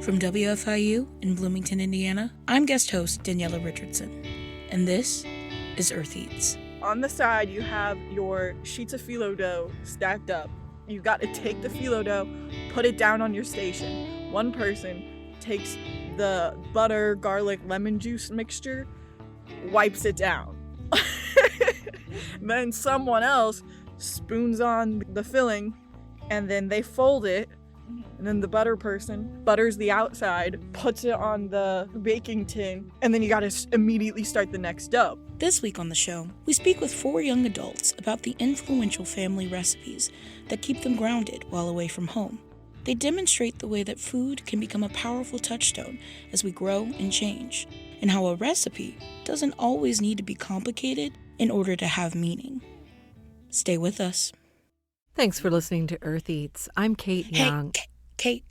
From WFIU in Bloomington, Indiana, I'm guest host Daniella Richardson, and this is Earth Eats. On the side, you have your sheets of phyllo dough stacked up. You've got to take the phyllo dough, put it down on your station. One person takes the butter, garlic, lemon juice mixture, wipes it down. Then someone else spoons on the filling, and then they fold it. And then the butter person butters the outside, puts it on the baking tin, and then you gotta immediately start the next dough. This week on the show, we speak with 4 young adults about the influential family recipes that keep them grounded while away from home. They demonstrate the way that food can become a powerful touchstone as we grow and change, and how a recipe doesn't always need to be complicated in order to have meaning. Stay with us. Thanks for listening to Earth Eats. I'm Kayte Young. Kate.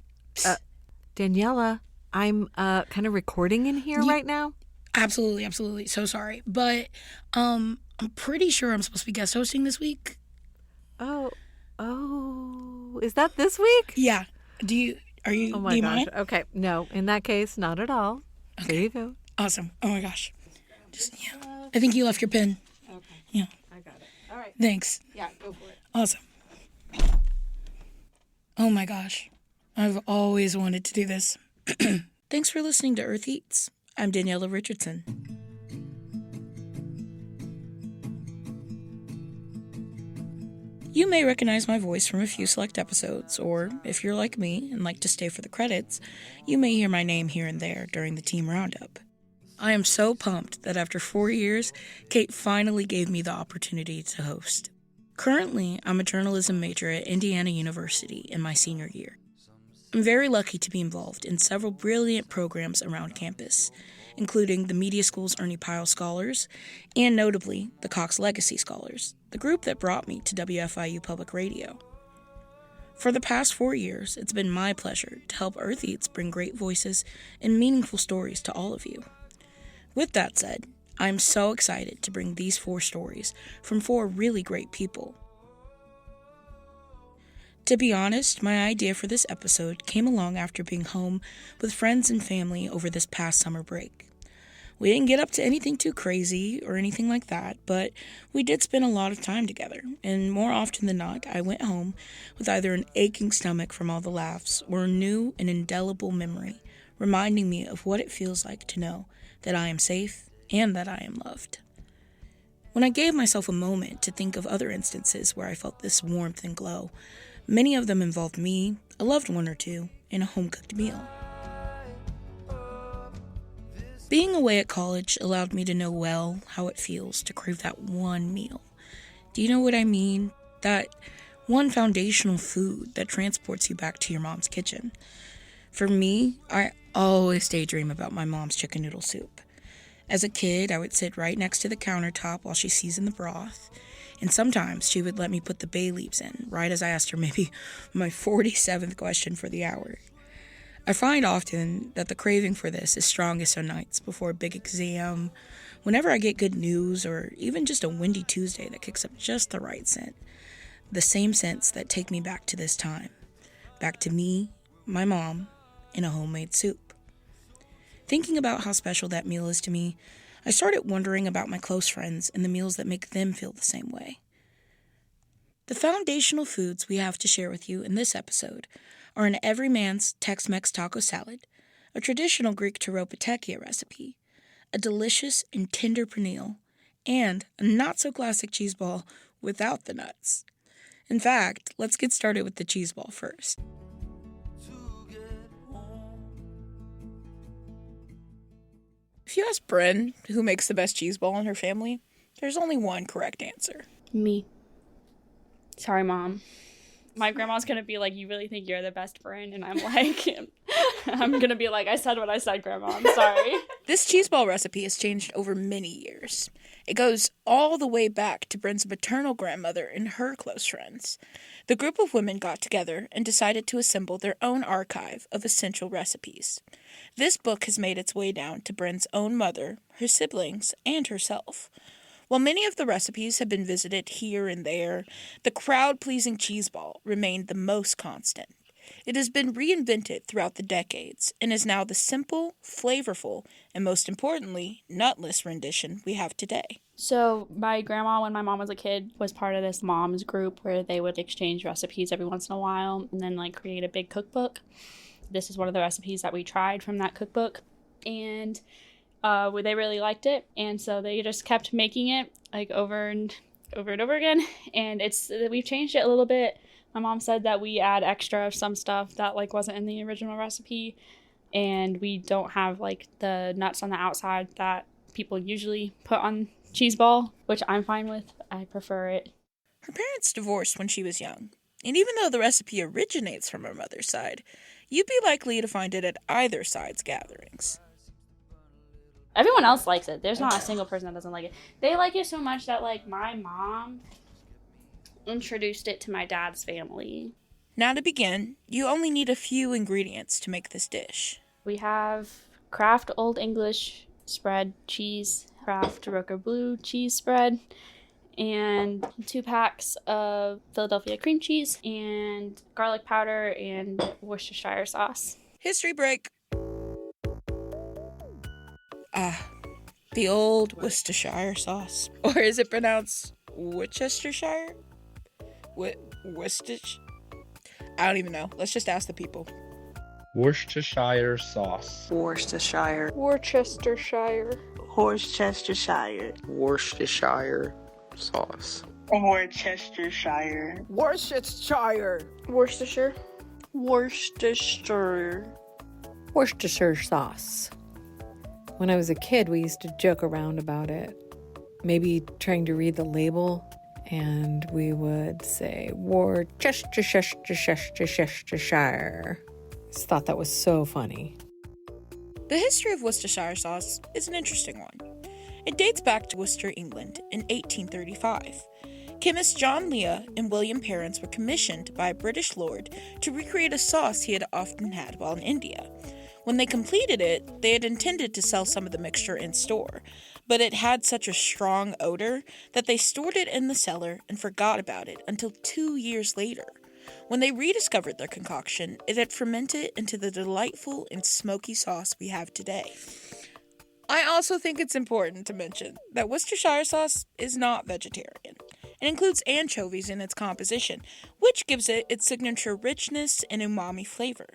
Daniella, I'm kind of recording in here right now. Absolutely. So sorry. But I'm pretty sure I'm supposed to be guest hosting this week. Oh, is that this week? Yeah. Oh my gosh. Mind? Okay. No, in that case, not at all. Okay. There you go. Awesome. Oh my gosh. I think you left your pen. Okay. Yeah. I got it. All right. Thanks. Yeah, go for it. Awesome. Oh my gosh. I've always wanted to do this. Thanks for listening to Earth Eats. I'm Daniella Richardson. You may recognize my voice from a few select episodes, or if you're like me and like to stay for the credits, you may hear my name here and there during the team roundup. I am so pumped that after 4 years, Kate finally gave me the opportunity to host. Currently, I'm a journalism major at Indiana University in my senior year. I'm very lucky to be involved in several brilliant programs around campus, including the Media School's Ernie Pyle Scholars, and notably, the Cox Legacy Scholars, the group that brought me to WFIU Public Radio. For the past 4 years, it's been my pleasure to help Earth Eats bring great voices and meaningful stories to all of you. With that said, I'm so excited to bring these 4 stories from 4 really great people. To be honest, my idea for this episode came along after being home with friends and family over this past summer break. We didn't get up to anything too crazy or anything like that, but we did spend a lot of time together, and more often than not, I went home with either an aching stomach from all the laughs or a new and indelible memory, reminding me of what it feels like to know that I am safe and that I am loved. When I gave myself a moment to think of other instances where I felt this warmth and glow, many of them involved me, a loved one or two, and a home-cooked meal. Being away at college allowed me to know well how it feels to crave that one meal. Do you know what I mean? That one foundational food that transports you back to your mom's kitchen. For me, I always daydream about my mom's chicken noodle soup. As a kid, I would sit right next to the countertop while she seasoned the broth, and sometimes she would let me put the bay leaves in, right as I asked her maybe my 47th question for the hour. I find often that the craving for this is strongest on nights before a big exam, whenever I get good news, or even just a windy Tuesday that kicks up just the right scent. The same scents that take me back to this time. Back to me, my mom, and a homemade soup. Thinking about how special that meal is to me, I started wondering about my close friends and the meals that make them feel the same way. The foundational foods we have to share with you in this episode are an everyman's Tex-Mex taco salad, a traditional Greek tauropatechia recipe, a delicious and tender pernil, and a not-so-classic cheese ball without the nuts. In fact, let's get started with the cheese ball first. If you ask Bryn who makes the best cheese ball in her family, there's only one correct answer. Me. Sorry, Mom. My grandma's going to be like, you really think you're the best friend? And I'm like, I'm going to be like, I said what I said, Grandma. I'm sorry. This cheese ball recipe has changed over many years. It goes all the way back to Bryn's maternal grandmother and her close friends. The group of women got together and decided to assemble their own archive of essential recipes. This book has made its way down to Bryn's own mother, her siblings, and herself. While many of the recipes have been visited here and there, the crowd-pleasing cheese ball remained the most constant. It has been reinvented throughout the decades and is now the simple, flavorful, and most importantly, nutless rendition we have today. So my grandma, when my mom was a kid, was part of this mom's group where they would exchange recipes every once in a while and then like create a big cookbook. This is one of the recipes that we tried from that cookbook, and they really liked it, and so they just kept making it like over and over again. And we've changed it a little bit. My mom said that we add extra of some stuff that like wasn't in the original recipe, and we don't have like the nuts on the outside that people usually put on cheese ball, which I'm fine with. I prefer it. Her parents divorced when she was young, and even though the recipe originates from her mother's side, you'd be likely to find it at either side's gatherings. Everyone else likes it. There's not a single person that doesn't like it. They like it so much that like my mom introduced it to my dad's family. Now to begin, you only need a few ingredients to make this dish. We have Kraft Old English spread cheese, Kraft Roker Blue cheese spread, and 2 packs of Philadelphia cream cheese, and garlic powder, and Worcestershire sauce. History break. The old Worcestershire sauce. Or is it pronounced Worcestershire? Worcestershire? I don't even know. Let's just ask the people. Worcestershire sauce. Worcestershire. Worcestershire. Worcestershire. Worcestershire sauce. Worcestershire. Worcestershire. Worcestershire. Worcestershire. Worcestershire sauce. When I was a kid, we used to joke around about it. Maybe trying to read the label, and we would say, Worcestershire. Just thought that was so funny. The history of Worcestershire sauce is an interesting one. It dates back to Worcester, England in 1835. Chemists John Leah and William Perrins were commissioned by a British lord to recreate a sauce he had often had while in India. When they completed it, they had intended to sell some of the mixture in store, but it had such a strong odor that they stored it in the cellar and forgot about it until 2 years later. When they rediscovered their concoction, it had fermented into the delightful and smoky sauce we have today. I also think it's important to mention that Worcestershire sauce is not vegetarian. It includes anchovies in its composition, which gives it its signature richness and umami flavor.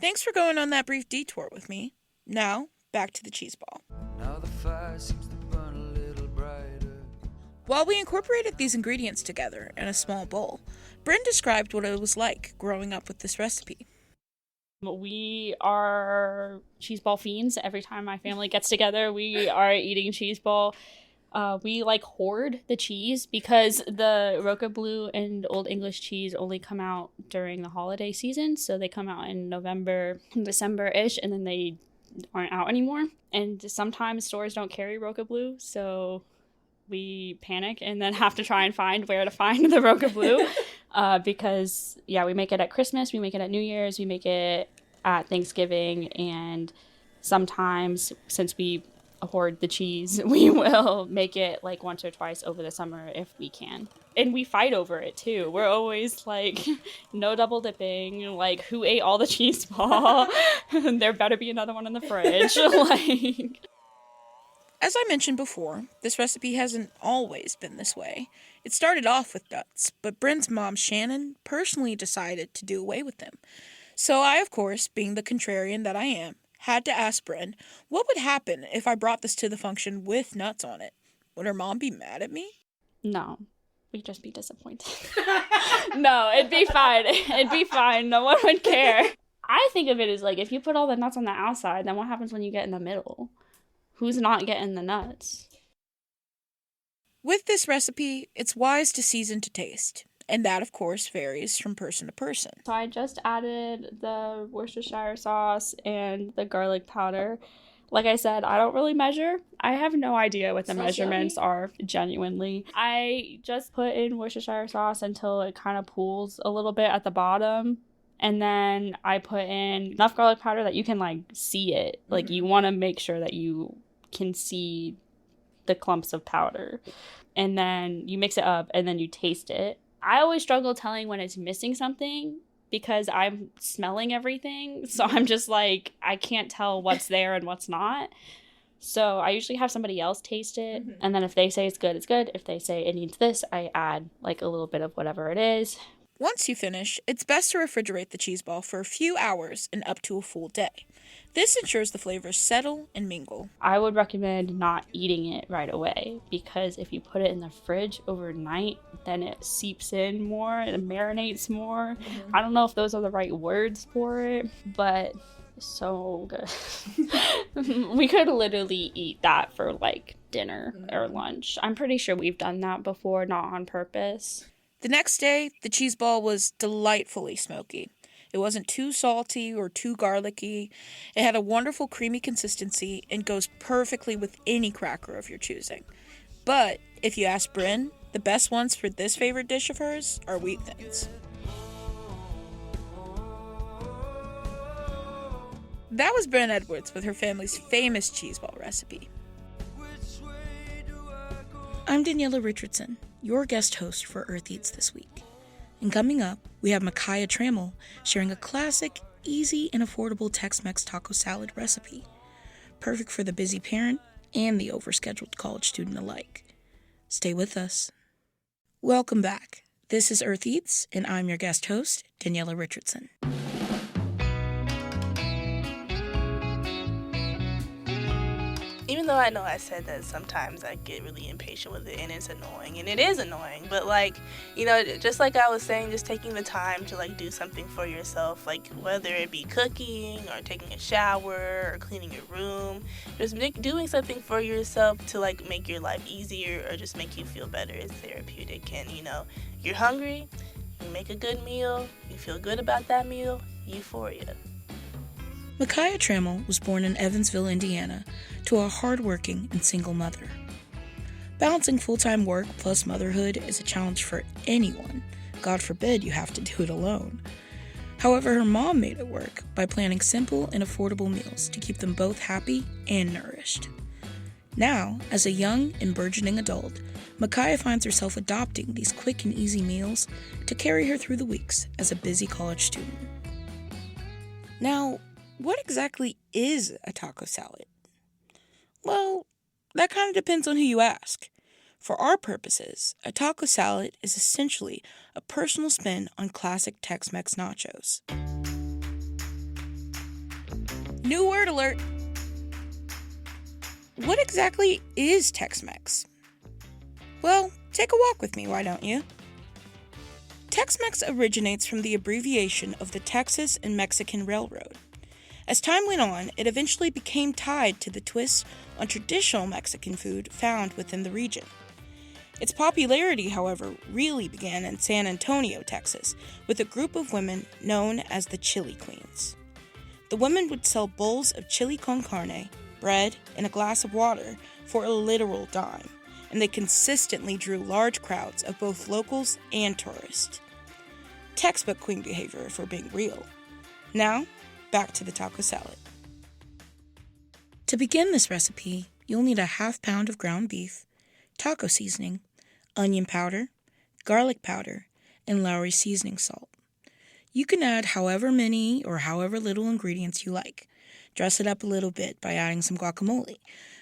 Thanks for going on that brief detour with me. Now, back to the cheese ball. Now the fire seems to burn a little brighter. While we incorporated these ingredients together in a small bowl, Bryn described what it was like growing up with this recipe. We are cheese ball fiends. Every time my family gets together, we are eating cheese ball. We like hoard the cheese because the Roca Blue and Old English cheese only come out during the holiday season. So they come out in November, December-ish, and then they aren't out anymore. And sometimes stores don't carry Roca Blue, so we panic and then have to try and find where to find the Roca Blue. Because, we make it at Christmas, we make it at New Year's, we make it at Thanksgiving, and sometimes, since we hoard the cheese, we will make it like once or twice over the summer if we can. And we fight over it too. We're always like, no double dipping, like, who ate all the cheese ball? There better be another one in the fridge. As I mentioned before, this recipe hasn't always been this way. It started off with nuts, but Bryn's mom, Shannon, personally decided to do away with them. So I, of course, being the contrarian that I am, had to ask Bryn what would happen if I brought this to the function with nuts on it. Would her mom be mad at me? No, we'd just be disappointed. No, it'd be fine. It'd be fine. No one would care. I think of it as like, if you put all the nuts on the outside, then what happens when you get in the middle? Who's not getting the nuts? With this recipe, it's wise to season to taste, and that, of course, varies from person to person. So I just added the Worcestershire sauce and the garlic powder. Like I said, I don't really measure. I have no idea what the measurements are, genuinely. I just put in Worcestershire sauce until it kind of pools a little bit at the bottom. And then I put in enough garlic powder that you can, like, see it. Like, you want to make sure that you can see the clumps of powder. And then you mix it up, and then you taste it. I always struggle telling when it's missing something because I'm smelling everything. So I'm just like, I can't tell what's there and what's not. So I usually have somebody else taste it. And then if they say it's good, it's good. If they say it needs this, I add like a little bit of whatever it is. Once you finish, it's best to refrigerate the cheese ball for a few hours and up to a full day. This ensures the flavors settle and mingle. I would recommend not eating it right away, because if you put it in the fridge overnight, then it seeps in more and it marinates more. I don't know if those are the right words for it, but so good. We could literally eat that for like dinner or lunch. I'm pretty sure we've done that before, not on purpose. The next day, the cheese ball was delightfully smoky. It wasn't too salty or too garlicky. It had a wonderful creamy consistency and goes perfectly with any cracker of your choosing. But if you ask Bryn, the best ones for this favorite dish of hers are wheat thins. That was Bryn Edwards with her family's famous cheese ball recipe. I'm Daniella Richardson, your guest host for Earth Eats this week. And coming up, we have Kayte Young sharing a classic, easy, and affordable Tex-Mex taco salad recipe. Perfect for the busy parent and the overscheduled college student alike. Stay with us. Welcome back. This is Earth Eats, and I'm your guest host, Daniella Richardson. Even though I know I said that sometimes I get really impatient with it and it's annoying, and it is annoying, but like, you know, just like I was saying, just taking the time to like do something for yourself, like whether it be cooking or taking a shower or cleaning your room, just doing something for yourself to like make your life easier or just make you feel better is therapeutic. And you know, you're hungry, you make a good meal, you feel good about that meal, euphoria. Kayte Young was born in Evansville, Indiana, to a hardworking and single mother. Balancing full-time work plus motherhood is a challenge for anyone. God forbid you have to do it alone. However, her mom made it work by planning simple and affordable meals to keep them both happy and nourished. Now, as a young and burgeoning adult, Kayte finds herself adopting these quick and easy meals to carry her through the weeks as a busy college student. Now, what exactly is a taco salad? Well, that kind of depends on who you ask. For our purposes, a taco salad is essentially a personal spin on classic Tex-Mex nachos. New word alert! What exactly is Tex-Mex? Well, take a walk with me, why don't you? Tex-Mex originates from the abbreviation of the Texas and Mexican Railroad. As time went on, it eventually became tied to the twist on traditional Mexican food found within the region. Its popularity, however, really began in San Antonio, Texas, with a group of women known as the Chili Queens. The women would sell bowls of chili con carne, bread, and a glass of water for a literal dime, and they consistently drew large crowds of both locals and tourists. Textbook queen behavior, if we're being real. Now, back to the taco salad. To begin this recipe, you'll need a half pound of ground beef, taco seasoning, onion powder, garlic powder, and Lowry seasoning salt. You can add however many or however little ingredients you like. Dress it up a little bit by adding some guacamole.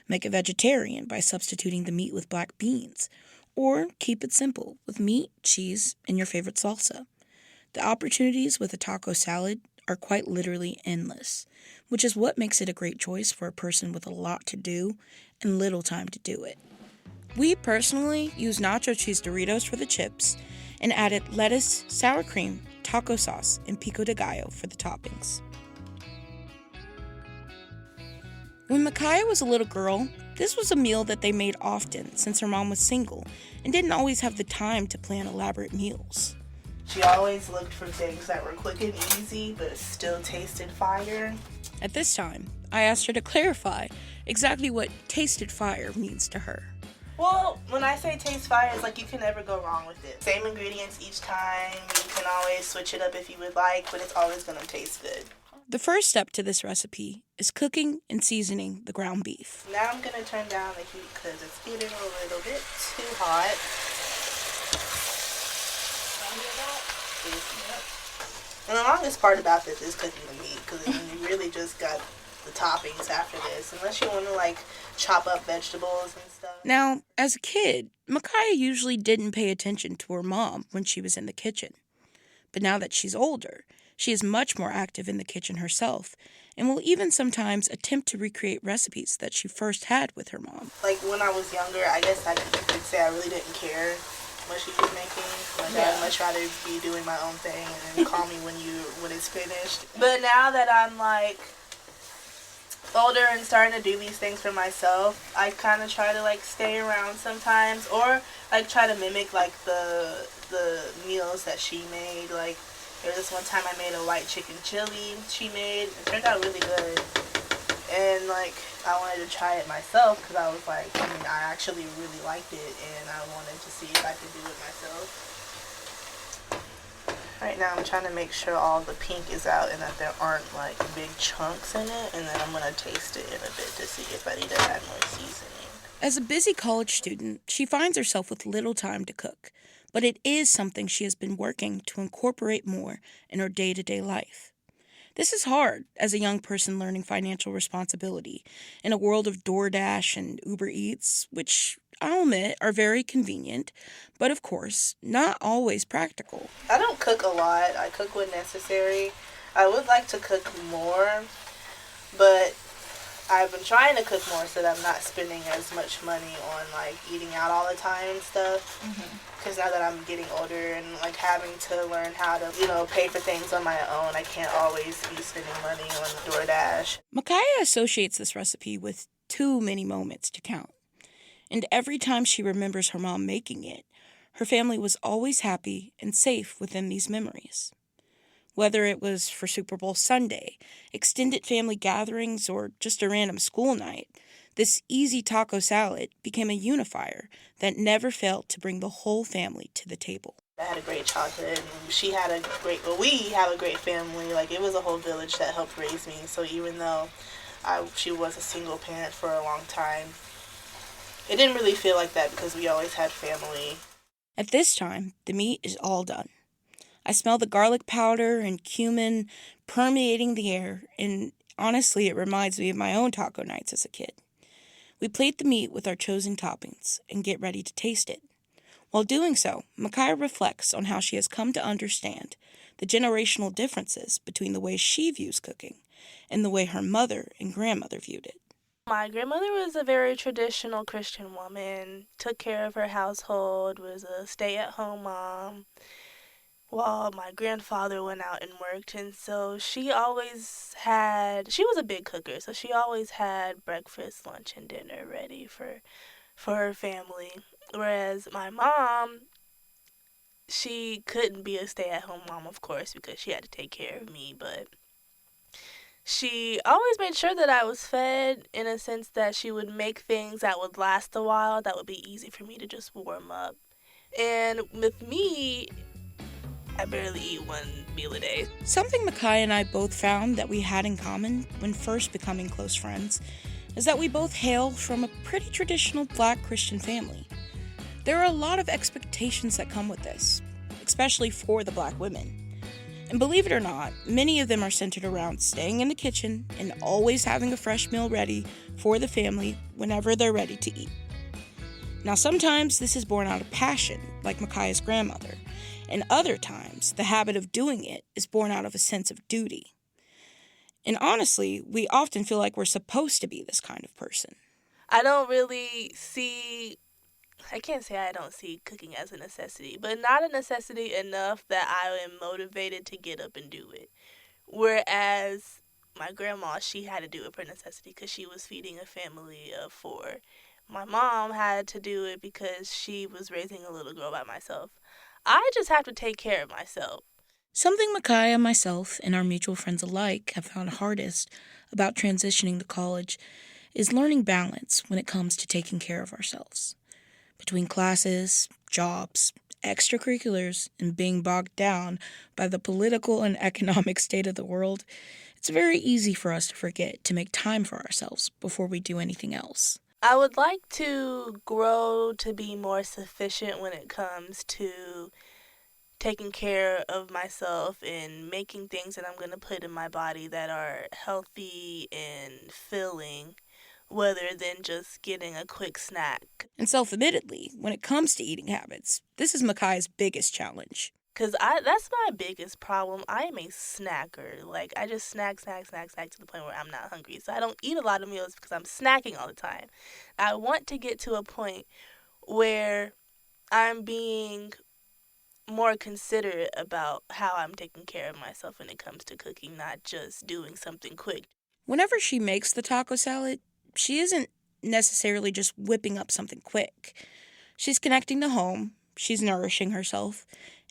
Make it vegetarian by substituting the meat with black beans. Or keep it simple with meat, cheese, and your favorite salsa. The opportunities with a taco salad are quite literally endless, which is what makes it a great choice for a person with a lot to do and little time to do it. We personally use nacho cheese Doritos for the chips and added lettuce, sour cream, taco sauce, and pico de gallo for the toppings. When Kayte was a little girl, this was a meal that they made often since her mom was single and didn't always have the time to plan elaborate meals. She always looked for things that were quick and easy, but still tasted fire. At this time, I asked her to clarify exactly what tasted fire means to her. Well, when I say taste fire, it's like you can never go wrong with it. Same ingredients each time. You can always switch it up if you would like, but it's always going to taste good. The first step to this recipe is cooking and seasoning the ground beef. Now I'm going to turn down the heat because it's getting a little bit too hot. And the longest part about this is cooking the meat, because you really just got the toppings after this, unless you want to, like, chop up vegetables and stuff. Now, as a kid, Micaiah usually didn't pay attention to her mom when she was in the kitchen. But now that she's older, she is much more active in the kitchen herself and will even sometimes attempt to recreate recipes that she first had with her mom. Like, when I was younger, I guess I could say I really didn't care what she was making. Like, I'd much rather be doing my own thing and then call me when it's finished. But now that I'm, like, older and starting to do these things for myself, I kind of try to, like, stay around sometimes, or, like, try to mimic, like, the meals that she made. Like, there was this one time I made a white chicken chili she made. It turned out really good. And, like, I wanted to try it myself, because I was like, I actually really liked it, and I wanted to see if I could do it myself. Right now I'm trying to make sure all the pink is out and that there aren't, like, big chunks in it, and then I'm going to taste it in a bit to see if I need to add more seasoning. As a busy college student, she finds herself with little time to cook, but it is something she has been working to incorporate more in her day-to-day life. This is hard as a young person learning financial responsibility in a world of DoorDash and Uber Eats, which I'll admit are very convenient, but of course, not always practical. I don't cook a lot. I cook when necessary. I would like to cook more, but I've been trying to cook more so that I'm not spending as much money on, like, eating out all the time and stuff. Because now that I'm getting older and, like, having to learn how to, pay for things on my own, I can't always be spending money on DoorDash. Micaiah associates this recipe with too many moments to count. And every time she remembers her mom making it, her family was always happy and safe within these memories. Whether it was for Super Bowl Sunday, extended family gatherings, or just a random school night, this easy taco salad became a unifier that never failed to bring the whole family to the table. I had a great childhood, and we have a great family. Like, it was a whole village that helped raise me, so even though she was a single parent for a long time, it didn't really feel like that because we always had family. At this time, the meat is all done. I smell the garlic powder and cumin permeating the air, and honestly, it reminds me of my own taco nights as a kid. We plate the meat with our chosen toppings and get ready to taste it. While doing so, Micaiah reflects on how she has come to understand the generational differences between the way she views cooking and the way her mother and grandmother viewed it. My grandmother was a very traditional Christian woman, took care of her household, was a stay-at-home mom, while my grandfather went out and worked. And so she was a big cooker, so she always had breakfast, lunch, and dinner ready for her family. Whereas my mom, she couldn't be a stay-at-home mom, of course, because she had to take care of me, but she always made sure that I was fed, in a sense that she would make things that would last a while, that would be easy for me to just warm up. And with me, I barely eat one meal a day. Something Micaiah and I both found that we had in common when first becoming close friends is that we both hail from a pretty traditional Black Christian family. There are a lot of expectations that come with this, especially for the Black women. And believe it or not, many of them are centered around staying in the kitchen and always having a fresh meal ready for the family whenever they're ready to eat. Now, sometimes this is born out of passion, like Micaiah's grandmother, and other times the habit of doing it is born out of a sense of duty. And honestly, we often feel like we're supposed to be this kind of person. I can't say I don't see cooking as a necessity, but not a necessity enough that I am motivated to get up and do it. Whereas my grandma, she had to do it for necessity because she was feeding a family of 4. My mom had to do it because she was raising a little girl by myself. I just have to take care of myself. Something Micaiah, myself, and our mutual friends alike have found hardest about transitioning to college is learning balance when it comes to taking care of ourselves. Between classes, jobs, extracurriculars, and being bogged down by the political and economic state of the world, it's very easy for us to forget to make time for ourselves before we do anything else. I would like to grow to be more sufficient when it comes to taking care of myself and making things that I'm going to put in my body that are healthy and filling, rather than just getting a quick snack. And self-admittedly, when it comes to eating habits, this is Makai's biggest challenge. Because that's my biggest problem. I am a snacker. Like, I just snack to the point where I'm not hungry. So I don't eat a lot of meals because I'm snacking all the time. I want to get to a point where I'm being more considerate about how I'm taking care of myself when it comes to cooking, not just doing something quick. Whenever she makes the taco salad, she isn't necessarily just whipping up something quick. She's connecting to home, she's nourishing herself,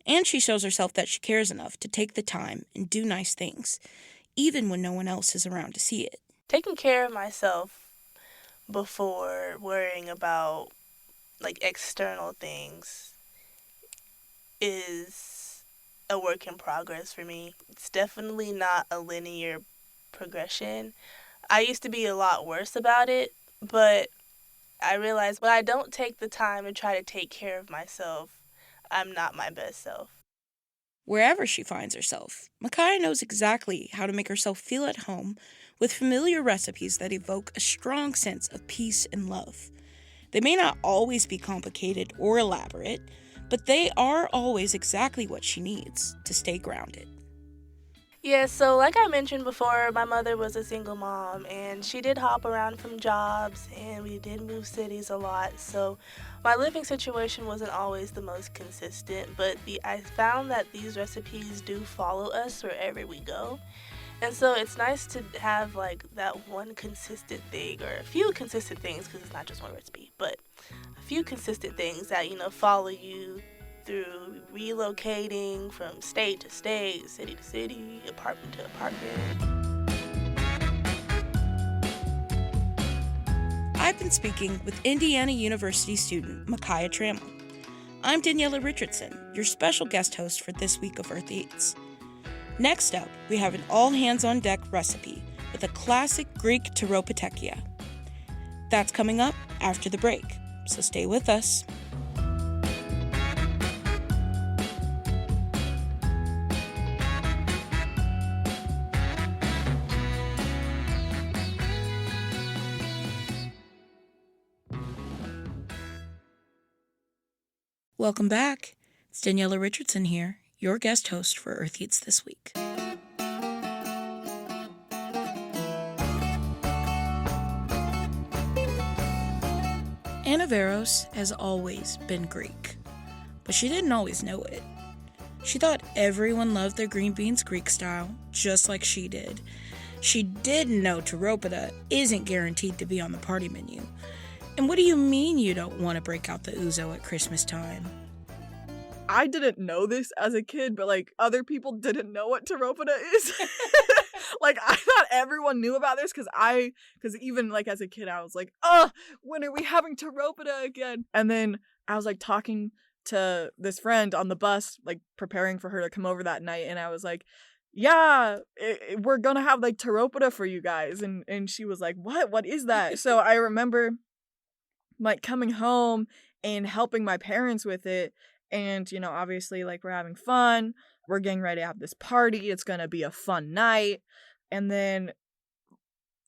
and she shows herself that she cares enough to take the time and do nice things, even when no one else is around to see it. Taking care of myself before worrying about, like, external things is a work in progress for me. It's definitely not a linear progression. I used to be a lot worse about it, but I realized when I don't take the time to try to take care of myself, I'm not my best self. Wherever she finds herself, Makaya knows exactly how to make herself feel at home with familiar recipes that evoke a strong sense of peace and love. They may not always be complicated or elaborate, but they are always exactly what she needs to stay grounded. Yeah, so like I mentioned before, my mother was a single mom, and she did hop around from jobs, and we did move cities a lot, so my living situation wasn't always the most consistent, but I found that these recipes do follow us wherever we go. And so it's nice to have, like, that one consistent thing, or a few consistent things, because it's not just one recipe, but a few consistent things that, follow you through relocating from state to state, city to city, apartment to apartment. I've been speaking with Indiana University student Makaya Trammell. I'm Daniella Richardson, your special guest host for this week of Earth Eats. Next up, we have an all-hands-on-deck recipe with a classic Greek pteropatechia. That's coming up after the break, so stay with us. Welcome back. It's Daniella Richardson here, your guest host for Earth Eats this week. Anna Veros has always been Greek, but she didn't always know it. She thought everyone loved their green beans Greek style, just like she did. She didn't know pteropata isn't guaranteed to be on the party menu. And what do you mean you don't want to break out the ouzo at Christmas time? I didn't know this as a kid, but, like, other people didn't know what pteropata is. Like, I thought everyone knew about this, because even, like, as a kid, I was like, when are we having pteropata again? And then I was, like, talking to this friend on the bus, like, preparing for her to come over that night, and I was like, yeah, we're gonna have, like, pteropata for you guys. And she was like, what is that? So I remember, like, coming home and helping my parents with it. And, obviously, like, we're having fun. We're getting ready to have this party. It's going to be a fun night. And then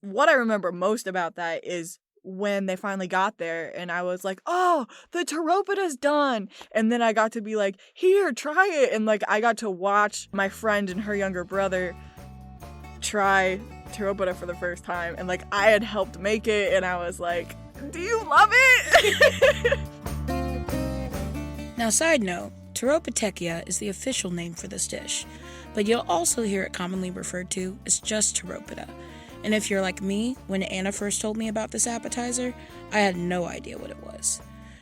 what I remember most about that is when they finally got there and I was like, oh, the pteropata's done. And then I got to be like, here, try it. And, like, I got to watch my friend and her younger brother try pteropata for the first time. And, like, I had helped make it. And I was like, do you love it? Now, side note, pteropatechia is the official name for this dish, but you'll also hear it commonly referred to as just pteropata. And if you're like me, when Anna first told me about this appetizer, I had no idea what it was.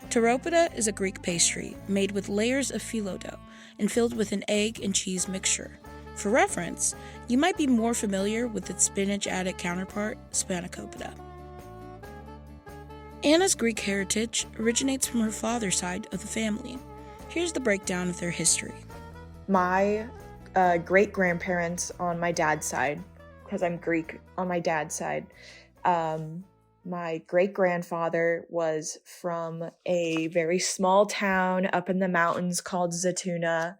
Pteropata is a Greek pastry made with layers of phyllo dough and filled with an egg and cheese mixture. For reference, you might be more familiar with its spinach-added counterpart, spanakopita. Anna's Greek heritage originates from her father's side of the family. Here's the breakdown of their history. My great-grandparents on my dad's side, because I'm Greek on my dad's side, my great-grandfather was from a very small town up in the mountains called Zatuna.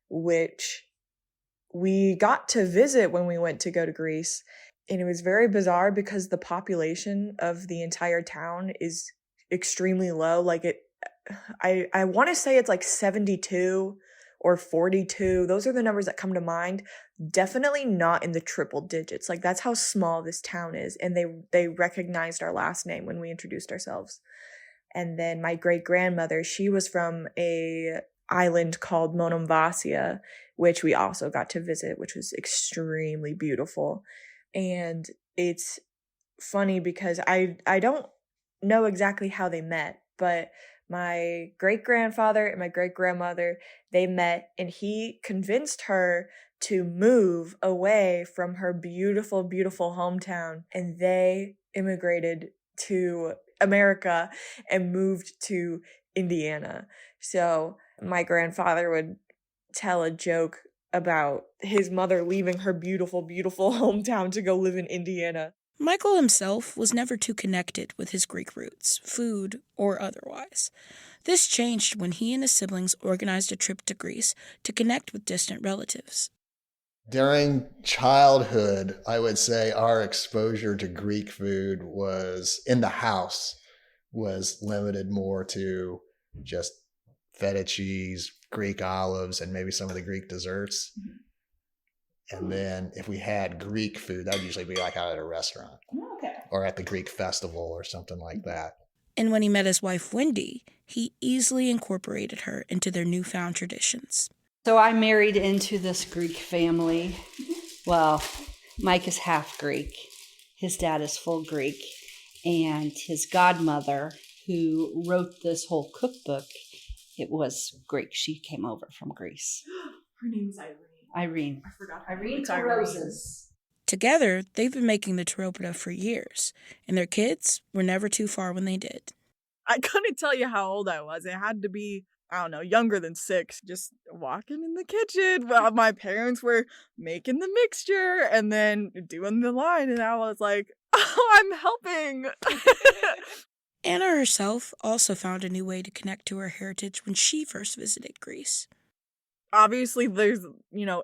which we got to visit when we went to go to Greece. And it was very bizarre because the population of the entire town is extremely low. Like I want to say it's like 72 or 42. Those are the numbers that come to mind. Definitely not in the triple digits. Like that's how small this town is. And they recognized our last name when we introduced ourselves. And then my great-grandmother, she was from a island called Monomvasia, which we also got to visit, which was extremely beautiful. And it's funny because I don't know exactly how they met, but my great-grandfather and my great-grandmother, they met, and he convinced her to move away from her beautiful, beautiful hometown. And they immigrated to America and moved to Indiana. So my grandfather would tell a joke about his mother leaving her beautiful, beautiful hometown to go live in Indiana. Michael himself was never too connected with his Greek roots, food or otherwise. This changed when he and his siblings organized a trip to Greece to connect with distant relatives. During childhood, I would say our exposure to Greek food was in the house was limited more to just feta cheese, Greek olives, and maybe some of the Greek desserts. And then if we had Greek food, that would usually be like out at a restaurant or at the Greek festival or something like that. And when he met his wife, Wendy, he easily incorporated her into their newfound traditions. So I married into this Greek family. Well, Mike is half Greek. His dad is full Greek. And his godmother, who wrote this whole cookbook, it was Greek. She came over from Greece. Her name is Irene. Irene. I forgot. Irene to Roses. Together, they've been making the taropita for years, and their kids were never too far when they did. I couldn't tell you how old I was. It had to be, I don't know, younger than 6. Just walking in the kitchen while my parents were making the mixture and then doing the line. And I was like, oh, I'm helping. Anna herself also found a new way to connect to her heritage when she first visited Greece. Obviously, there's,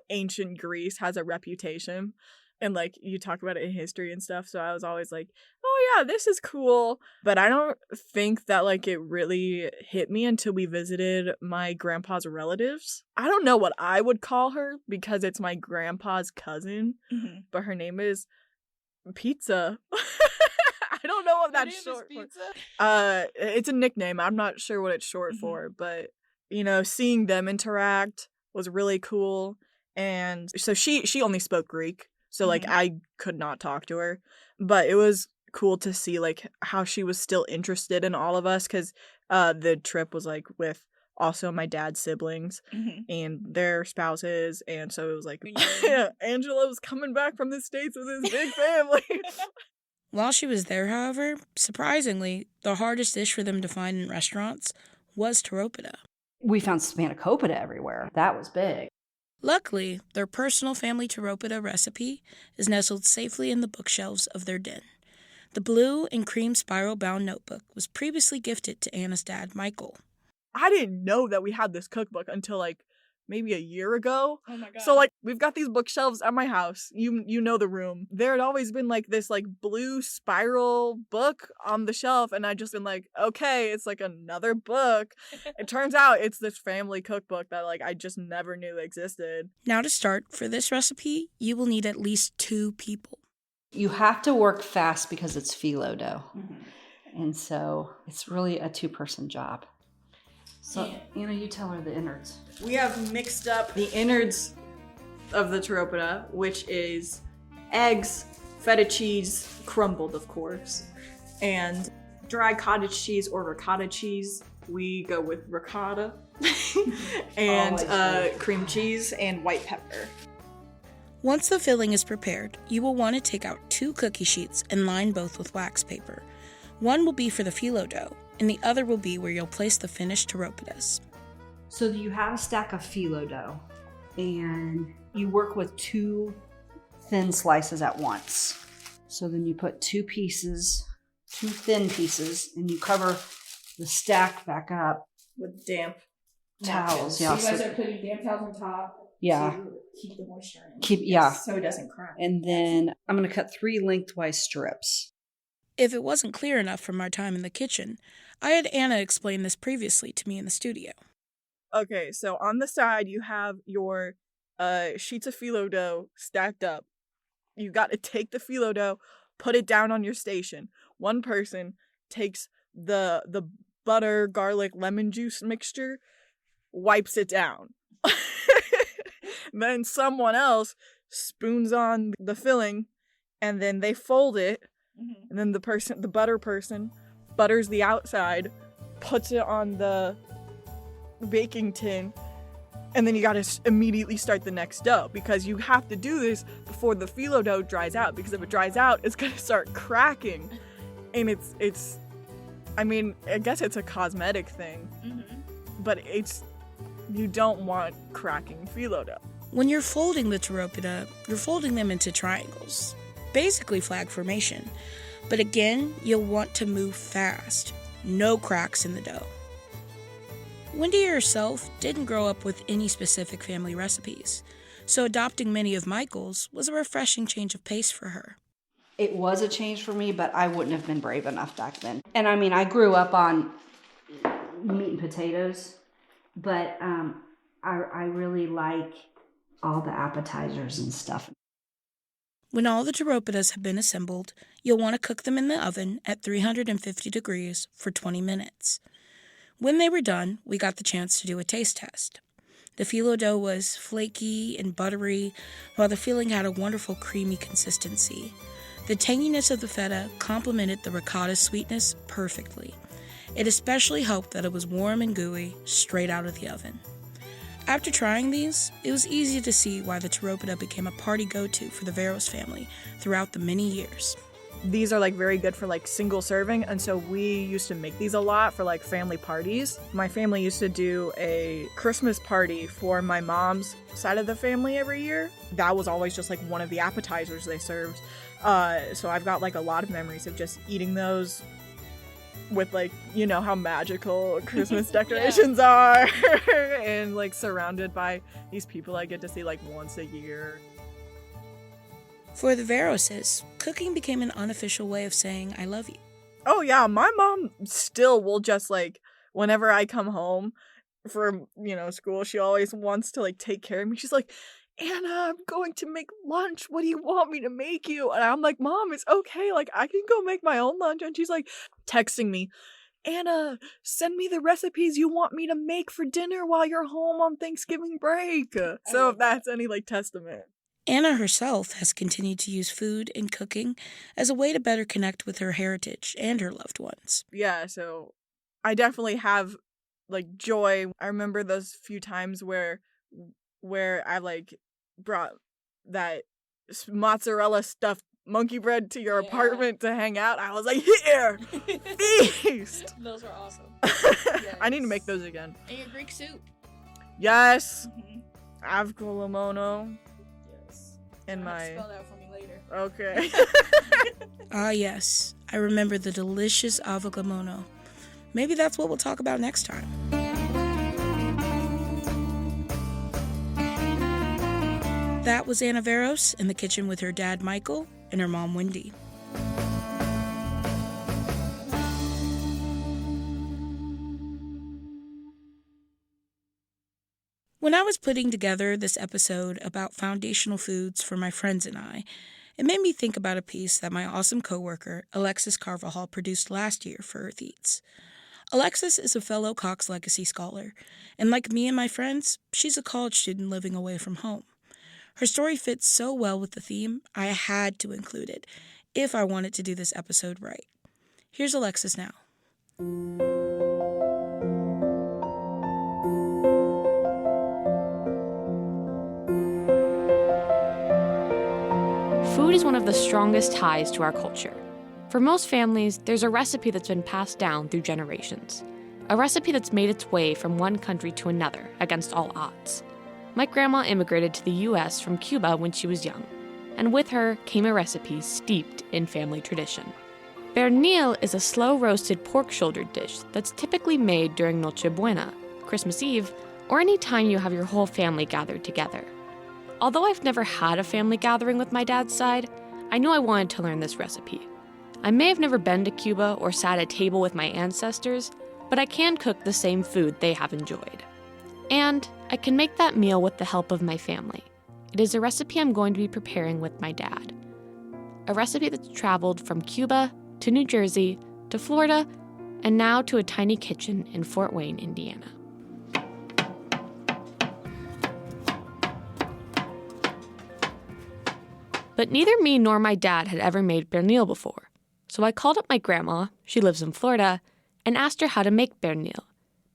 ancient Greece has a reputation. And, you talk about it in history and stuff. So I was always like, oh, yeah, this is cool. But I don't think that, it really hit me until we visited my grandpa's relatives. I don't know what I would call her because it's my grandpa's cousin. Mm-hmm. But her name is Pizza. I don't know what that's short for. It's a nickname. I'm not sure what it's short for. But, seeing them interact was really cool. And so she only spoke Greek. So, I could not talk to her, but it was cool to see, how she was still interested in all of us, because the trip was, with also my dad's siblings and their spouses, and so it was Angela was coming back from the States with his big family. While she was there, however, surprisingly, the hardest dish for them to find in restaurants was taropita. We found spanakopita everywhere. That was big. Luckily, their personal family taropita recipe is nestled safely in the bookshelves of their den. The blue and cream spiral-bound notebook was previously gifted to Anna's dad, Michael. I didn't know that we had this cookbook until, maybe a year ago. Oh my god. So, we've got these bookshelves at my house. You know the room. There had always been, this, blue spiral book on the shelf, and I just been okay, it's, another book. It turns out it's this family cookbook that, I just never knew existed. Now to start, for this recipe, you will need at least 2 people. You have to work fast because it's phyllo dough. Mm-hmm. And so it's really a 2-person job. So, Anna, you tell her the innards. We have mixed up the innards of the taropita, which is eggs, feta cheese, crumbled, of course, and dry cottage cheese or ricotta cheese. We go with ricotta, and cream cheese and white pepper. Once the filling is prepared, you will want to take out 2 cookie sheets and line both with wax paper. One will be for the phyllo dough, and the other will be where you'll place the finished taropitas. So you have a stack of phyllo dough, and you work with 2 thin slices at once. So then you put 2 thin pieces, and you cover the stack back up with damp towels. So Yeah, you guys are putting damp towels on top to keep the moisture in. So it doesn't crack. And then I'm going to cut 3 lengthwise strips. If it wasn't clear enough from our time in the kitchen, I had Anna explain this previously to me in the studio. Okay, so on the side you have your sheets of phyllo dough stacked up. You got to take the phyllo dough, put it down on your station. One person takes the butter, garlic, lemon juice mixture, wipes it down. Then someone else spoons on the filling, and then they fold it. And then the butter person butters the outside, puts it on the baking tin, and then you gotta immediately start the next dough, because you have to do this before the phyllo dough dries out, because if it dries out, it's gonna start cracking. And it's I mean, I guess it's a cosmetic thing, but you don't want cracking phyllo dough. When you're folding the taropita, you're folding them into triangles, basically flag formation. But again, you'll want to move fast. No cracks in the dough. Wendy herself didn't grow up with any specific family recipes, so adopting many of Michael's was a refreshing change of pace for her. It was a change for me, but I wouldn't have been brave enough back then. And I mean, I grew up on meat and potatoes, but I really like all the appetizers and stuff. When all the taropitas have been assembled, you'll want to cook them in the oven at 350 degrees for 20 minutes. When they were done, we got the chance to do a taste test. The phyllo dough was flaky and buttery, while the filling had a wonderful creamy consistency. The tanginess of the feta complemented the ricotta sweetness perfectly. It especially helped that it was warm and gooey, straight out of the oven. After trying these, it was easy to see why the taropita became a party go-to for the Veros family throughout the many years. These are like very good for like single serving, and so we used to make these a lot for like family parties. My family used to do a Christmas party for my mom's side of the family every year. That was always just like one of the appetizers they served. So I've got like a lot of memories of just eating those with like, you know how magical Christmas decorations are, and like surrounded by these people I get to see like once a year. For the Veroses, cooking became an unofficial way of saying I love you. Oh yeah, my mom still will just like, whenever I come home from, school, she always wants to like take care of me. She's like, Anna, I'm going to make lunch. What do you want me to make you? And I'm like, Mom, it's okay. Like, I can go make my own lunch. And she's like texting me, Anna, send me the recipes you want me to make for dinner while you're home on Thanksgiving break. So if that's any like testament. Anna herself has continued to use food and cooking as a way to better connect with her heritage and her loved ones. Yeah, so I definitely have like joy. I remember those few times where I like brought that mozzarella stuffed monkey bread to your apartment to hang out. I was like, here, feast. Those were awesome. I need to make those again. And your Greek soup. Yes. Avkolomono. Yes. And my. Spell that for me later. Okay. Ah, yes. I remember the delicious avokimono. Maybe that's what we'll talk about next time. That was Anna Veros in the kitchen with her dad Michael and her mom Wendy. When I was putting together this episode about foundational foods for my friends and I, it made me think about a piece that my awesome coworker, Alexis Carvajal, produced last year for Earth Eats. Alexis is a fellow Cox Legacy scholar, and like me and my friends, she's a college student living away from home. Her story fits so well with the theme, I had to include it if I wanted to do this episode right. Here's Alexis now. Food is one of the strongest ties to our culture. For most families, there's a recipe that's been passed down through generations. A recipe that's made its way from one country to another against all odds. My grandma immigrated to the U.S. from Cuba when she was young, and with her came a recipe steeped in family tradition. Pernil is a slow-roasted pork shoulder dish that's typically made during Noche Buena, Christmas Eve, or any time you have your whole family gathered together. Although I've never had a family gathering with my dad's side, I knew I wanted to learn this recipe. I may have never been to Cuba or sat at a table with my ancestors, but I can cook the same food they have enjoyed. And I can make that meal with the help of my family. It is a recipe I'm going to be preparing with my dad. A recipe that's traveled from Cuba to New Jersey to Florida and now to a tiny kitchen in Fort Wayne, Indiana. But neither me nor my dad had ever made pernil before. So I called up my grandma, she lives in Florida, and asked her how to make pernil.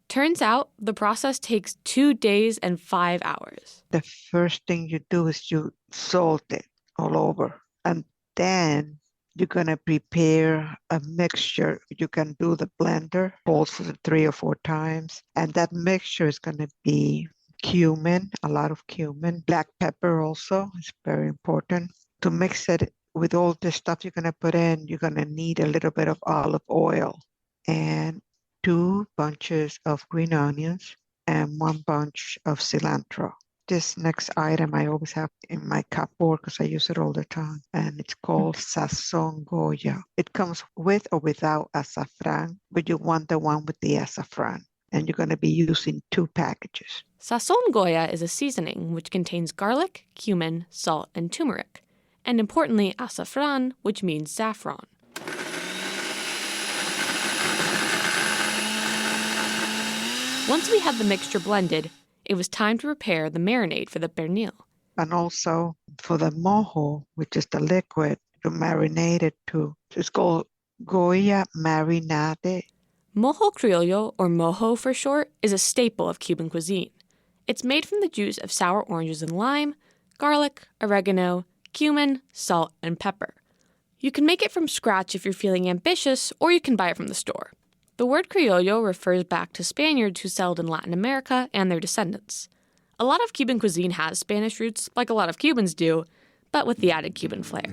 Turns out the process takes 2 days and 5 hours. The first thing you do is you salt it all over. And then you're going to prepare a mixture. You can do the blender, pulse it 3 or 4 times. And that mixture is going to be cumin, a lot of cumin, black pepper also is very important. To mix it with all the stuff you're going to put in, you're going to need a little bit of olive oil and 2 bunches of green onions and 1 bunch of cilantro. This next item I always have in my cupboard because I use it all the time, and it's called sazón Goya. It comes with or without azafrán, but you want the one with the azafrán, and you're going to be using 2 packages. Sazón Goya is a seasoning which contains garlic, cumin, salt, and turmeric, and importantly, azafrán, which means saffron. Once we had the mixture blended, it was time to prepare the marinade for the pernil. And also for the mojo, which is the liquid, to marinate it too. It's called Goya marinade. Mojo criollo, or mojo for short, is a staple of Cuban cuisine. It's made from the juice of sour oranges and lime, garlic, oregano, cumin, salt, and pepper. You can make it from scratch if you're feeling ambitious, or you can buy it from the store. The word criollo refers back to Spaniards who settled in Latin America and their descendants. A lot of Cuban cuisine has Spanish roots, like a lot of Cubans do, but with the added Cuban flair.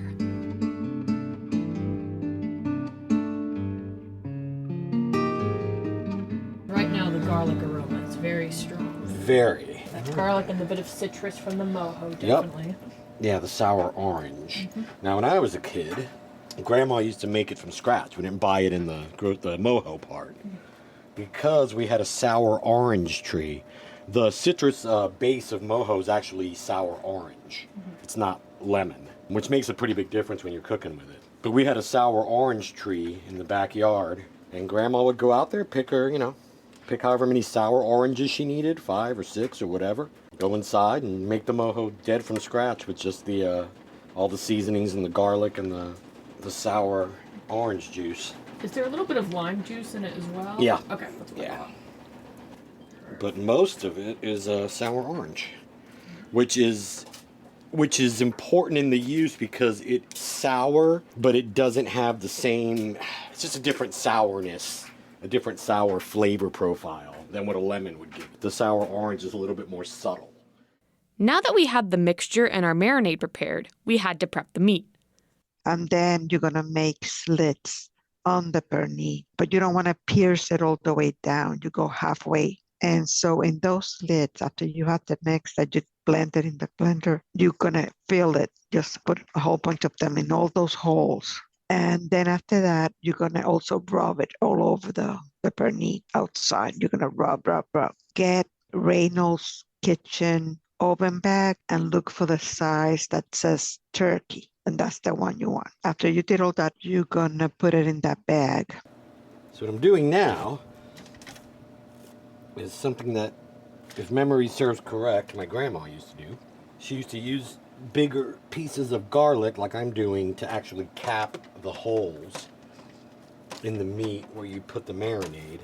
Right now, the garlic aroma is very strong. Very. That garlic and the bit of citrus from the mojo, definitely. Yep. Yeah, the sour orange. Now, when I was a kid, Grandma used to make it from scratch. We didn't buy it in the mojo part because we had a sour orange tree. The citrus base of mojo is actually sour orange. It's not lemon, which makes a pretty big difference when you're cooking with it. But we had a sour orange tree in the backyard, and Grandma would go out there, pick however many sour oranges she needed, 5 or 6 or whatever, go inside and make the mojo dead from scratch with just the all the seasonings and the garlic and the sour orange juice. Is there a little bit of lime juice in it as well? Yeah. Okay, that's what I thought. But most of it is sour orange, which is important in the use because it's sour, but it doesn't have the same. It's just a different sourness, a different sour flavor profile than what a lemon would give. The sour orange is a little bit more subtle. Now that we had the mixture and our marinade prepared, we had to prep the meat. And then you're going to make slits on the pernil, but you don't want to pierce it all the way down. You go halfway. And so in those slits, after you have the mix that you blended in the blender, you're going to fill it. Just put a whole bunch of them in all those holes. And then after that, you're going to also rub it all over the pernil outside. You're going to rub. Get Reynolds Kitchen oven bag and look for the size that says turkey. And that's the one you want. After you did all that, you're going to put it in that bag. So what I'm doing now is something that, if memory serves correct, my grandma used to do. She used to use bigger pieces of garlic, like I'm doing, to actually cap the holes in the meat where you put the marinade.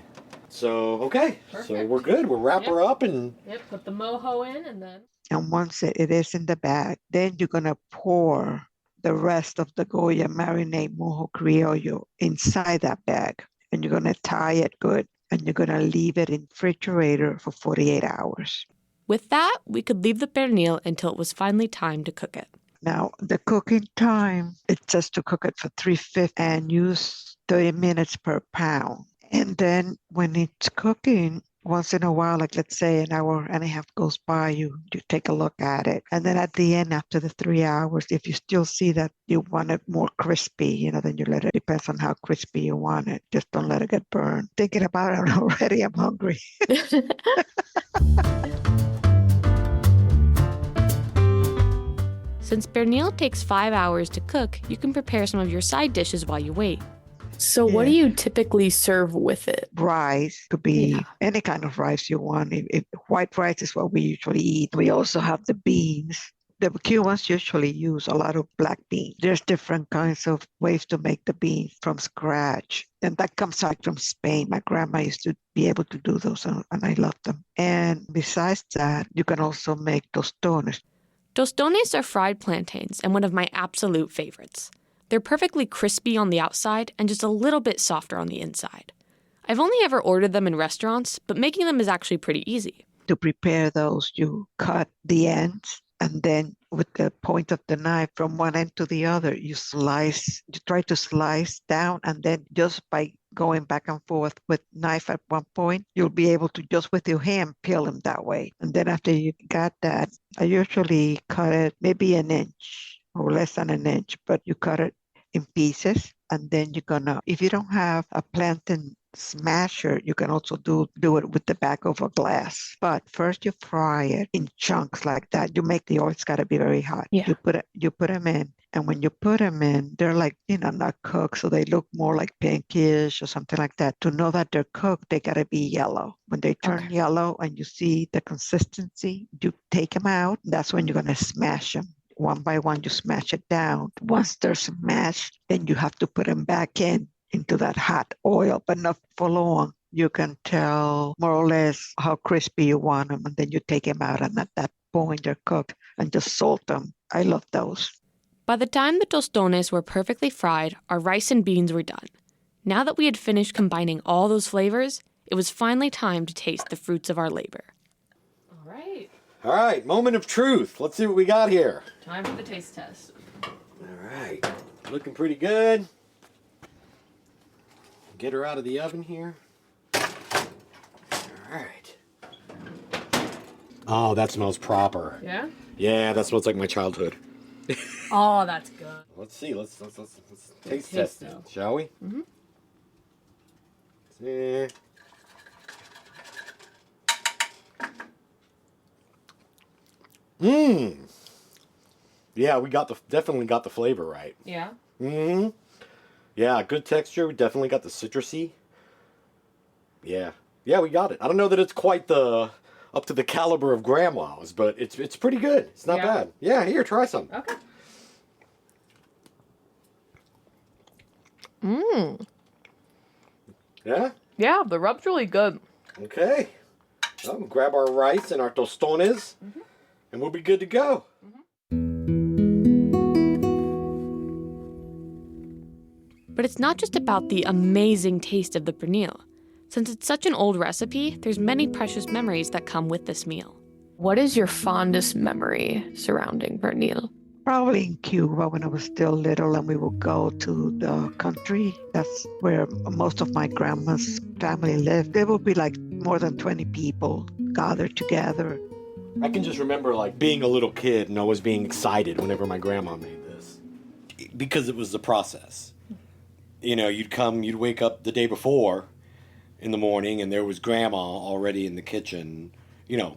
So, okay. Perfect. So we're good. We'll wrap her up and... Yep, put the mojo in and then... And once it is in the bag, then you're going to pour the rest of the Goya marinade mojo criollo inside that bag. And you're going to tie it good. And you're going to leave it in the refrigerator for 48 hours. With that, we could leave the pernil until it was finally time to cook it. Now, the cooking time, it says to cook it for 350 and use 30 minutes per pound. And then when it's cooking, once in a while, like let's say an hour and a half goes by, you take a look at it. And then at the end, after the 3 hours, if you still see that you want it more crispy, then you let it, depends on how crispy you want it. Just don't let it get burned. Thinking about it already, I'm hungry. Since pernil takes 5 hours to cook, you can prepare some of your side dishes while you wait. So what do you typically serve with it? Rice could be any kind of rice you want. If white rice is what we usually eat. We also have the beans. The Cubans usually use a lot of black beans. There's different kinds of ways to make the beans from scratch. And that comes out from Spain. My grandma used to be able to do those, and I love them. And besides that, you can also make tostones. Tostones are fried plantains and one of my absolute favorites. They're perfectly crispy on the outside and just a little bit softer on the inside. I've only ever ordered them in restaurants, but making them is actually pretty easy. To prepare those, you cut the ends, and then with the point of the knife from one end to the other, you try to slice down, and then just by going back and forth with knife at one point, you'll be able to just with your hand peel them that way. And then after you got that, I usually cut it maybe an inch or less than an inch, but you cut it in pieces. And then you're gonna, if you don't have a plantain smasher, you can also do it with the back of a glass. But first you fry it in chunks like that. You make the oil, it's gotta be very hot. Yeah. You put them in. And when you put them in, they're like, not cooked, so they look more like pinkish or something like that. To know that they're cooked, they gotta be yellow. When they turn yellow and you see the consistency, you take them out. That's when you're gonna smash them. One by one, you smash it down. Once they're smashed, then you have to put them back into that hot oil, but not for long. You can tell more or less how crispy you want them, and then you take them out, and at that point, they're cooked, and just salt them. I love those. By the time the tostones were perfectly fried, our rice and beans were done. Now that we had finished combining all those flavors, it was finally time to taste the fruits of our labor. All right, moment of truth. Let's see what we got here. Time for the taste test. All right, looking pretty good. Get her out of the oven here. All right. Oh, that smells proper. Yeah? Yeah, that smells like my childhood. Oh, that's good. Let's see. Let's taste test it, shall we? Mm-hmm. See. Yeah, we definitely got the flavor right. Yeah. Yeah, good texture. We definitely got the citrusy. Yeah, we got it. I don't know that it's quite up to the caliber of grandma's, but it's pretty good. It's not bad. Yeah, here, try some. Okay. Yeah? Yeah, the rub's really good. Okay. Well, we'll grab our rice and our tostones, and we'll be good to go. But it's not just about the amazing taste of the pernil. Since it's such an old recipe, there's many precious memories that come with this meal. What is your fondest memory surrounding pernil? Probably in Cuba when I was still little and we would go to the country. That's where most of my grandma's family lived. There would be like more than 20 people gathered together. I can just remember like being a little kid and always being excited whenever my grandma made this. Because it was the process. You'd wake up the day before in the morning and there was grandma already in the kitchen.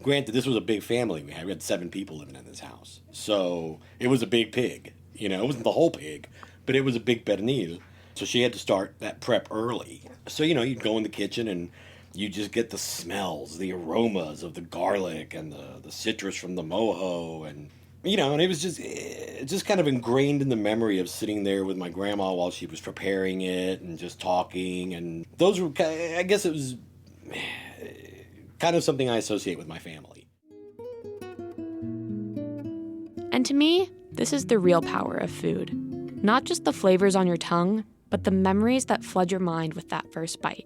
Granted, this was a big family we had. We had 7 people living in this house. So it was a big pig. It wasn't the whole pig, but it was a big pernil. So she had to start that prep early. So, you'd go in the kitchen and you just get the smells, the aromas of the garlic and the citrus from the mojo. And, and it was just kind of ingrained in the memory of sitting there with my grandma while she was preparing it and just talking. And those were, I guess it was kind of something I associate with my family. And to me, this is the real power of food. Not just the flavors on your tongue, but the memories that flood your mind with that first bite.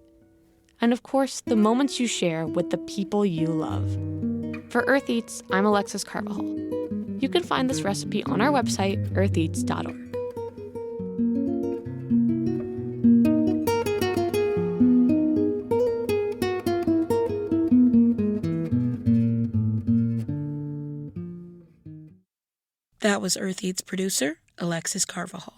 And of course, the moments you share with the people you love. For Earth Eats, I'm Alexis Carvajal. You can find this recipe on our website, eartheats.org. That was Earth Eats producer Alexis Carvajal.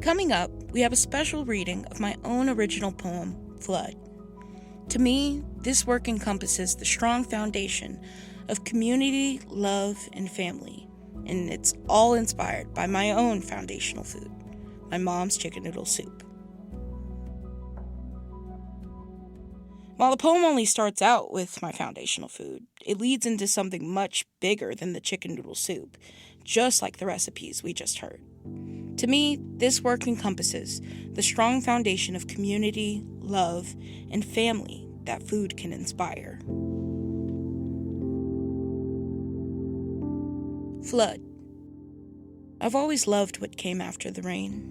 Coming up, we have a special reading of my own original poem, Flood. To me, this work encompasses the strong foundation of community, love, and family, and it's all inspired by my own foundational food, my mom's chicken noodle soup. While the poem only starts out with my foundational food, it leads into something much bigger than the chicken noodle soup, just like the recipes we just heard. To me, this work encompasses the strong foundation of community, love, and family that food can inspire. Flood. I've always loved what came after the rain.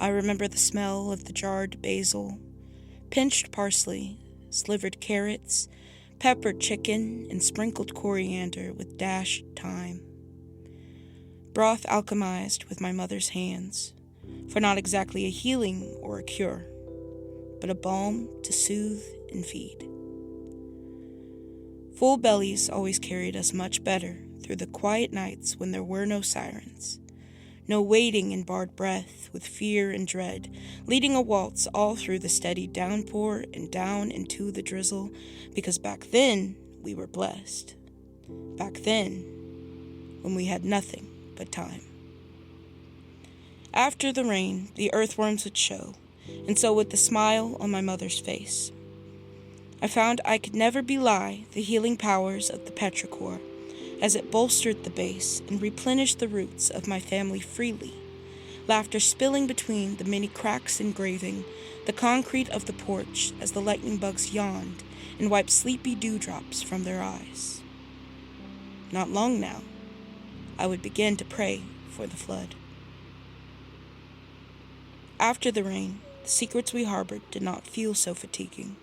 I remember the smell of the jarred basil, pinched parsley, slivered carrots, peppered chicken, and sprinkled coriander with dashed thyme. Broth alchemized with my mother's hands, for not exactly a healing or a cure, but a balm to soothe and feed. Full bellies always carried us much better through the quiet nights when there were no sirens, no waiting in bared breath with fear and dread, leading a waltz all through the steady downpour and down into the drizzle, because back then we were blessed. Back then, when we had nothing but time. After the rain, the earthworms would show, and so would the smile on my mother's face. I found I could never belie the healing powers of the petrichor, as it bolstered the base and replenished the roots of my family freely, laughter spilling between the many cracks engraving the concrete of the porch as the lightning bugs yawned and wiped sleepy dewdrops from their eyes. Not long now, I would begin to pray for the flood. After the rain, the secrets we harbored did not feel so fatiguing.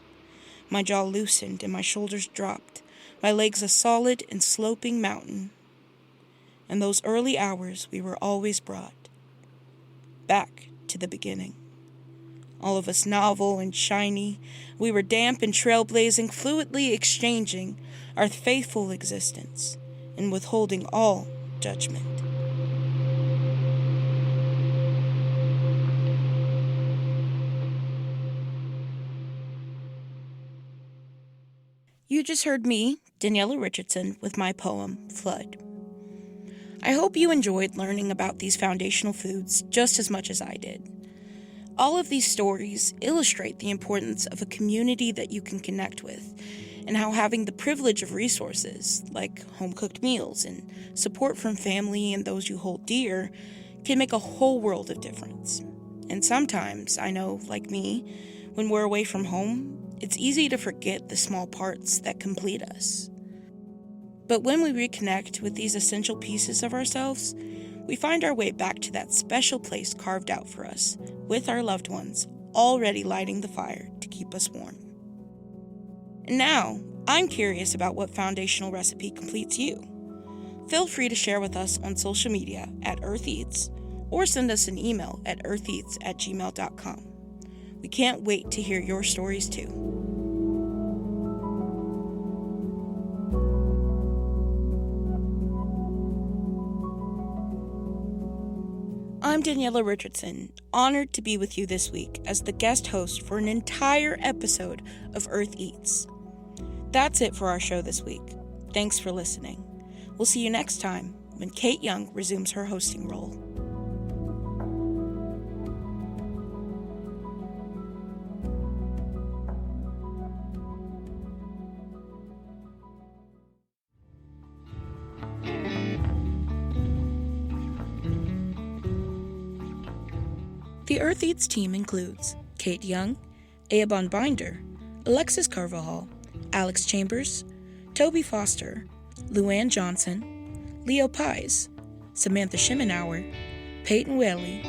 My jaw loosened and my shoulders dropped, my legs a solid and sloping mountain. In those early hours, we were always brought back to the beginning. All of us novel and shiny, we were damp and trailblazing, fluidly exchanging our faithful existence and withholding all judgment. You just heard me, Daniella Richardson, with my poem, Flood. I hope you enjoyed learning about these foundational foods just as much as I did. All of these stories illustrate the importance of a community that you can connect with, and how having the privilege of resources, like home-cooked meals and support from family and those you hold dear, can make a whole world of difference. And sometimes, I know, like me, when we're away from home, it's easy to forget the small parts that complete us. But when we reconnect with these essential pieces of ourselves, we find our way back to that special place carved out for us, with our loved ones already lighting the fire to keep us warm. And now, I'm curious about what foundational recipe completes you. Feel free to share with us on social media at Earth Eats, or send us an email at eartheats@gmail.com. We can't wait to hear your stories too. I'm Daniella Richardson, honored to be with you this week as the guest host for an entire episode of Earth Eats. That's it for our show this week. Thanks for listening. We'll see you next time when Kayte Young resumes her hosting role. The Earth Eats team includes Kayte Young, Eabon Binder, Alexis Carvajal, Alex Chambers, Toby Foster, Luann Johnson, Leo Pies, Samantha Shimenauer, Peyton Whaley,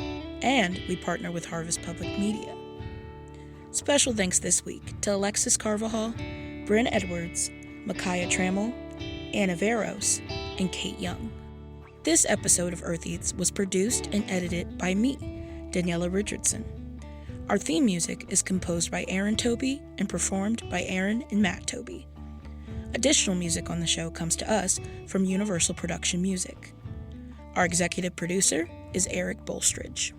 and we partner with Harvest Public Media. Special thanks this week to Alexis Carvajal, Bryn Edwards, Micaiah Trammell, Anna Veros, and Kayte Young. This episode of Earth Eats was produced and edited by me, Daniella Richardson. Our theme music is composed by Aaron Toby and performed by Aaron and Matt Toby. Additional music on the show comes to us from Universal Production Music. Our executive producer is Eric Bolstridge.